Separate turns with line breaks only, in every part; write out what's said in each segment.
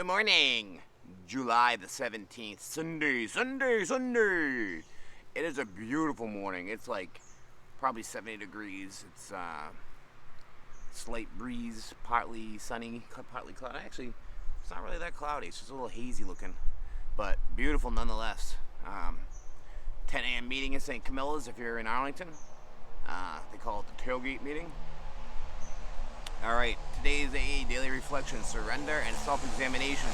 Good morning, July the 17th, Sunday. It is a beautiful morning. It's like probably 70 degrees. It's slight breeze, partly sunny, partly cloudy. Actually, it's not really that cloudy. It's just a little hazy looking, but beautiful nonetheless. 10 a.m. meeting in St. Camilla's if you're in Arlington. They call it the tailgate meeting. All right, today's AA Daily Reflection, Surrender and Self-Examination.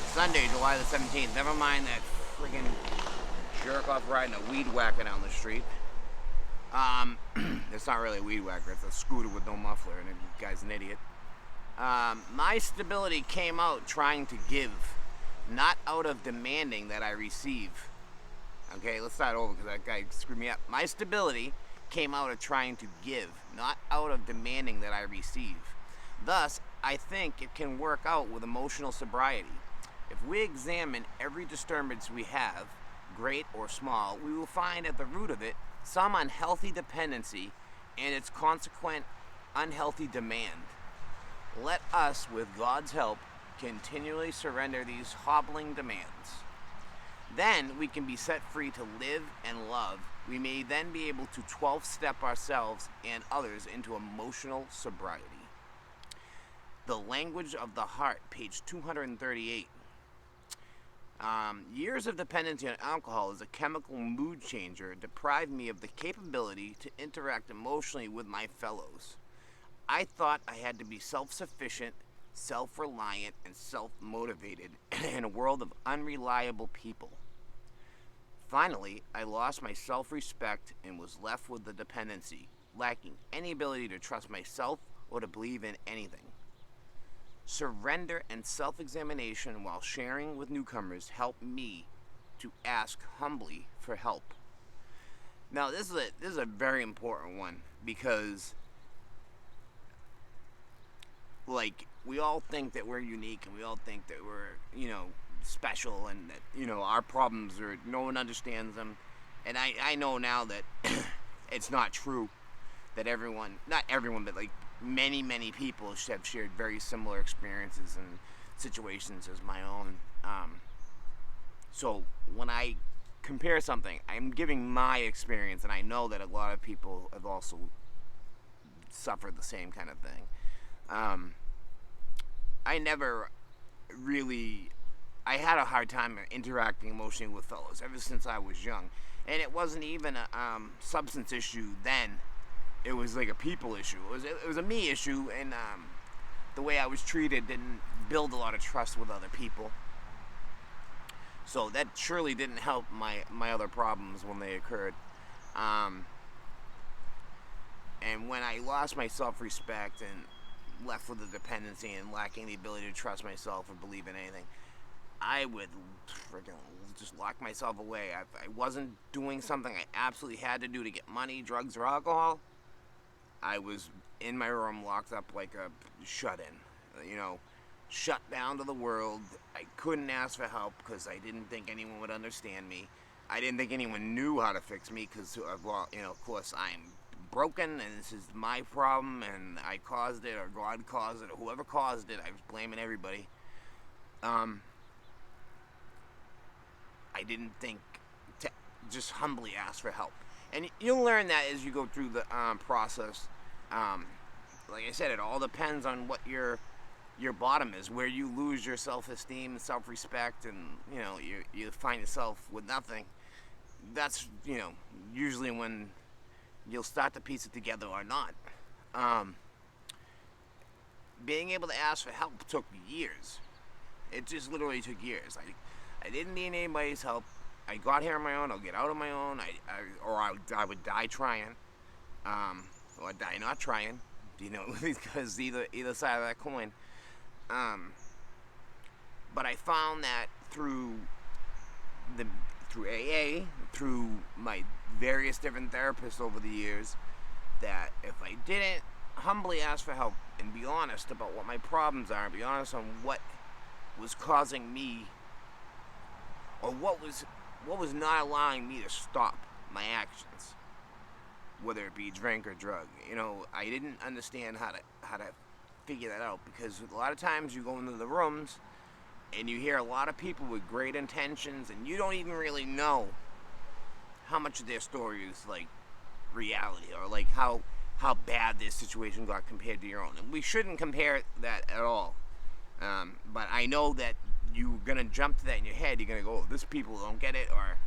Sunday, July the 17th. Never mind that friggin' jerk-off riding a weed whacker down the street. It's not really a weed whacker. It's a scooter with no muffler, and the guy's an idiot. My stability came out trying to give, not out of demanding that I receive. Okay, let's start over because that guy screwed me up. My stability came out of trying to give, not out of demanding that I receive. Thus, I think it can work out with emotional sobriety. If we examine every disturbance we have, great or small, we will find at the root of it some unhealthy dependency and its consequent unhealthy demand. Let us, with God's help, continually surrender these hobbling demands. Then we can be set free to live and love. We may then be able to 12-step ourselves and others into emotional sobriety. The Language of the Heart, page 238. Years of dependency on alcohol as a chemical mood changer deprived me of the capability to interact emotionally with my fellows. I thought I had to be self-sufficient, self-reliant, and self-motivated in a world of unreliable people. Finally, I lost my self-respect and was left with the dependency, lacking any ability to trust myself or to believe in anything. Surrender and self-examination while sharing with newcomers help me to ask humbly for help. Now, this is a very important one because, like, we all think that we're unique and we all think that we're, special and that, our problems are, no one understands them. And I know now that it's not true that not everyone, but like many people have shared very similar experiences and situations as my own. So when I compare something, I'm giving my experience, and I know that a lot of people have also suffered the same kind of thing. I had a hard time interacting emotionally with fellows ever since I was young. And it wasn't even a substance issue then. It was like a people issue. It was a me issue, and the way I was treated didn't build a lot of trust with other people. So that surely didn't help my other problems when they occurred. And when I lost my self-respect and left with the dependency and lacking the ability to trust myself or believe in anything, I would freaking just lock myself away. I wasn't doing something I absolutely had to do to get money, drugs, or alcohol. I was in my room locked up like a shut-in, shut down to the world. I couldn't ask for help because I didn't think anyone would understand me. I didn't think anyone knew how to fix me because, of course, I'm broken and this is my problem and I caused it or God caused it or whoever caused it. I was blaming everybody. I didn't think to just humbly ask for help. And you'll learn that as you go through the process. Like I said, it all depends on what your bottom is, where you lose your self-esteem and self-respect, and you find yourself with nothing. That's usually when you'll start to piece it together or not. Being able to ask for help took years. It just literally took years. I didn't need anybody's help. I got here on my own. I'll get out on my own. I would die trying, or die not trying. Because either side of that coin. But I found that through AA, through my various different therapists over the years, that if I didn't humbly ask for help and be honest about what my problems are, and be honest on what was causing me, or what was not allowing me to stop my actions, whether it be drink or drug. I didn't understand how to figure that out, because a lot of times you go into the rooms And you hear a lot of people with great intentions, and you don't even really know how much of their story is like reality, or like how bad their situation got compared to your own. And we shouldn't compare that at all. But I know that you're gonna jump to that in your head. You're gonna go, oh, this people don't get it, or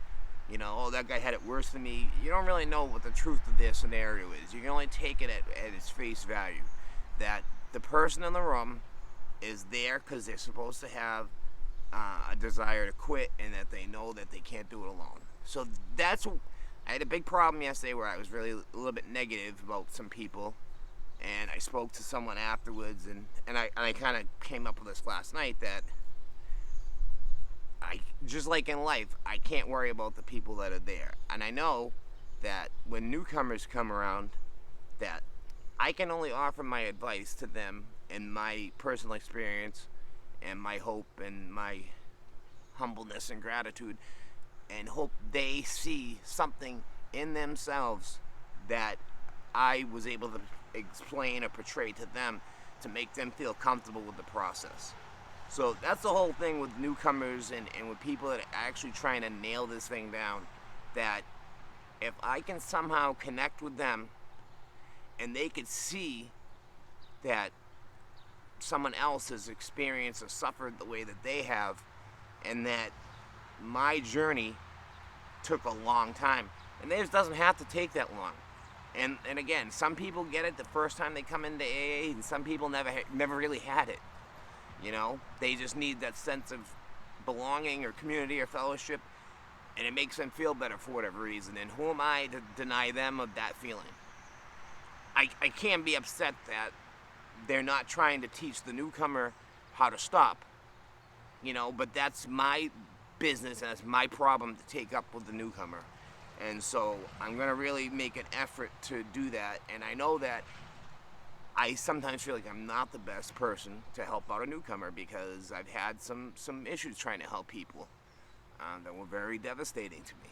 oh, that guy had it worse than me. You don't really know what the truth of their scenario is. You can only take it at its face value. That the person in the room is there because they're supposed to have a desire to quit, and that they know that they can't do it alone. So I had a big problem yesterday where I was really a little bit negative about some people, and I spoke to someone afterwards, and I kind of came up with this last night, that I, just like in life, I can't worry about the people that are there. And I know that when newcomers come around, that I can only offer my advice to them and my personal experience and my hope and my humbleness and gratitude, and hope they see something in themselves that I was able to explain or portray to them to make them feel comfortable with the process. So that's the whole thing with newcomers and with people that are actually trying to nail this thing down, that if I can somehow connect with them and they could see that someone else has experienced or suffered the way that they have, and that my journey took a long time, and theirs doesn't have to take that long. And again, some people get it the first time they come into AA, and some people never really had it. They just need that sense of belonging or community or fellowship, and it makes them feel better for whatever reason. And who am I to deny them of that feeling? I can be upset that they're not trying to teach the newcomer how to stop, but that's my business and that's my problem to take up with the newcomer. And so I'm going to really make an effort to do that. And I know that I sometimes feel like I'm not the best person to help out a newcomer, because I've had some issues trying to help people that were very devastating to me.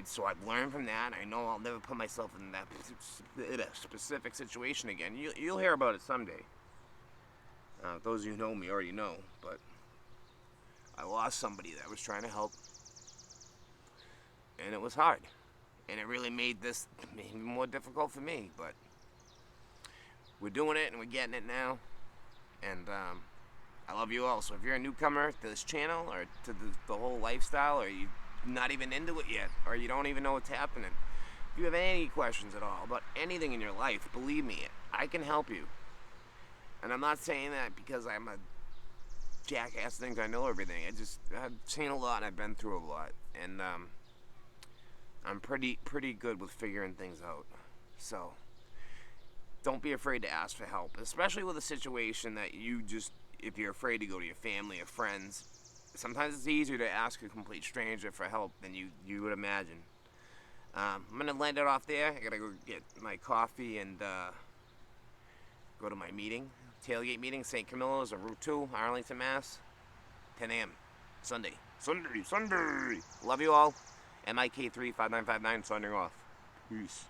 So I've learned from that. I know I'll never put myself in that specific situation again. You'll hear about it someday. Those of you who know me already know, but I lost somebody that I was trying to help, and it was hard, and it really made this even more difficult for me, but we're doing it and we're getting it now, and I love you all. So if you're a newcomer to this channel or to the whole lifestyle, or you're not even into it yet, or you don't even know what's happening, if you have any questions at all about anything in your life, believe me, I can help you. And I'm not saying that because I'm a jackass think I know everything. I've seen a lot and I've been through a lot, and I'm pretty good with figuring things out. So don't be afraid to ask for help, especially with a situation that if you're afraid to go to your family or friends. Sometimes it's easier to ask a complete stranger for help than you would imagine. I'm going to land it off there. I got to go get my coffee and go to my meeting. Tailgate meeting, St. Camilla's on Route 2, Arlington, Mass. 10 a.m. Sunday. Love you all. MIK35959 signing off. Peace.